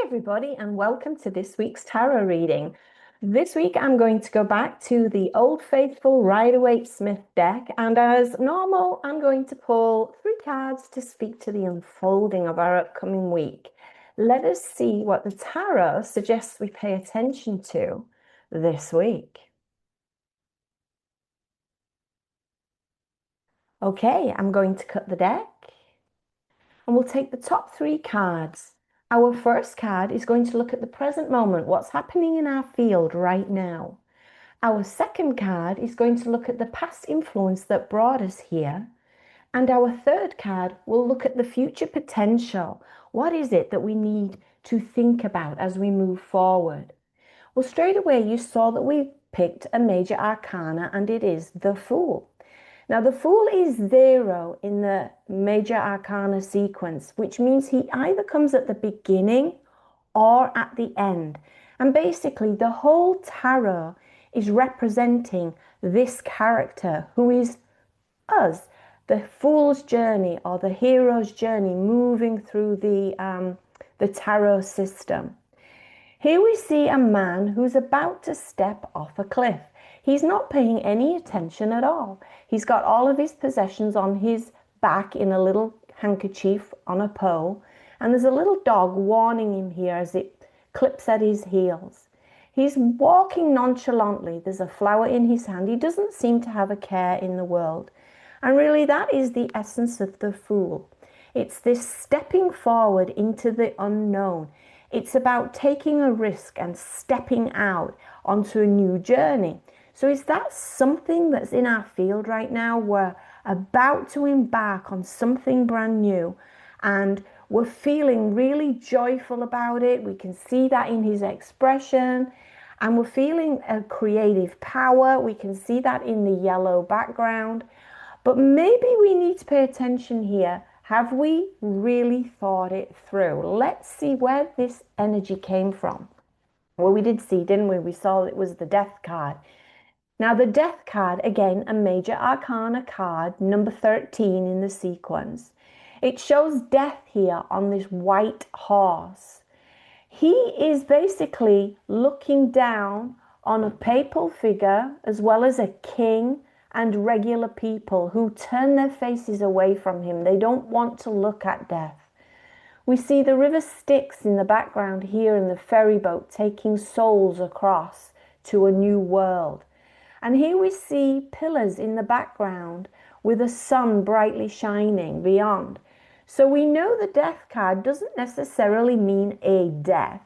everybody, and welcome to this week's tarot reading. This week I'm going to go back to the Old Faithful Rider Waite Smith deck, and as normal I'm going to pull 3 cards to speak to the unfolding of our upcoming week. Let us see what the tarot suggests we pay attention to this week. Okay, I'm going to cut the deck and we'll take the top 3 cards. Our first card is going to look at the present moment, what's happening in our field right now. Our second card is going to look at the past influence that brought us here. And our third card will look at the future potential. What is it that we need to think about as we move forward? Well, straight away you saw that we picked a major arcana, and it is the Fool. Now, the Fool is 0 in the major arcana sequence, which means he either comes at the beginning or at the end. And basically, the whole tarot is representing this character who is us, the Fool's journey or the hero's journey moving through the tarot system. Here we see a man who's about to step off a cliff. He's not paying any attention at all. He's got all of his possessions on his back in a little handkerchief on a pole, and there's a little dog warning him here as it clips at his heels. He's walking nonchalantly. There's a flower in his hand. He doesn't seem to have a care in the world. And really, that is the essence of the Fool. It's this stepping forward into the unknown. It's about taking a risk and stepping out onto a new journey. So is that something that's in our field right now? We're about to embark on something brand new and we're feeling really joyful about it. We can see that in his expression, and we're feeling a creative power. We can see that in the yellow background. But maybe we need to pay attention here. Have we really thought it through? Let's see where this energy came from. Well, we did see, didn't we? We saw it was the Death card. Now, the Death card, again, a major arcana card, number 13 in the sequence. It shows death here on this white horse. He is basically looking down on a papal figure as well as a king and regular people who turn their faces away from him. They don't want to look at death. We see the river Styx in the background here in the ferry boat taking souls across to a new world. And here we see pillars in the background with a sun brightly shining beyond. So we know the Death card doesn't necessarily mean a death,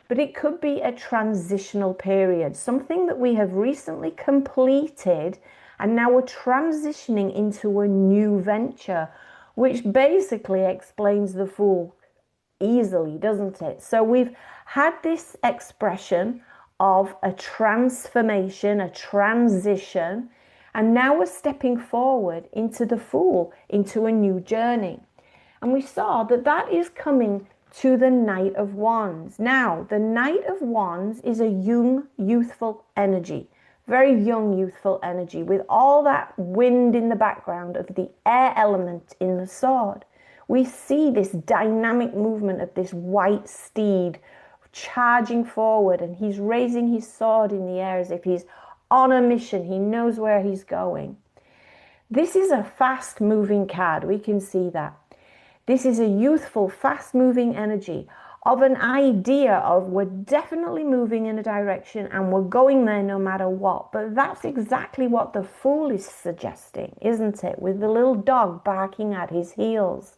but it could be a transitional period, something that we have recently completed, and now we're transitioning into a new venture, which basically explains the Fool easily, doesn't it? So we've had this expression of a transformation, a transition, and now we're stepping forward into the Fool, into a new journey. And we saw that that is coming to the Knight of Wands. Now, the Knight of Wands is a young, youthful energy, very young, youthful energy, with all that wind in the background of the air element in the sword. We see this dynamic movement of this white steed charging forward, and he's raising his sword in the air as if he's on a mission. He knows where he's going. This is a fast-moving card. We can see that. This is a youthful, fast-moving energy of an idea of we're definitely moving in a direction and we're going there no matter what. But that's exactly what the Fool is suggesting, isn't it? With the little dog barking at his heels.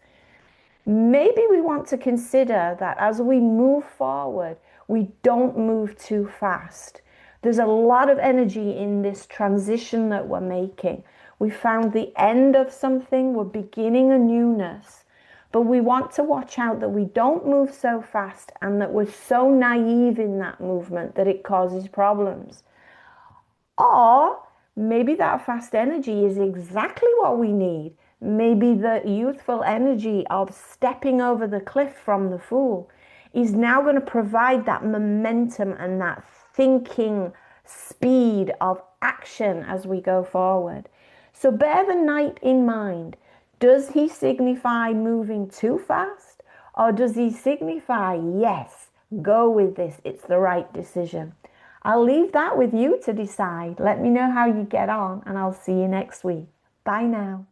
Maybe we want to consider that as we move forward, we don't move too fast. There's a lot of energy in this transition that we're making. We found the end of something, we're beginning a newness, but we want to watch out that we don't move so fast and that we're so naive in that movement that it causes problems. Or maybe that fast energy is exactly what we need. Maybe the youthful energy of stepping over the cliff from the Fool is now going to provide that momentum and that thinking speed of action as we go forward. So bear the Knight in mind. Does he signify moving too fast? Or does he signify, yes, Go with this. It's the right decision. I'll leave that with you to decide. Let me know how you get on, and I'll see you next week. Bye now.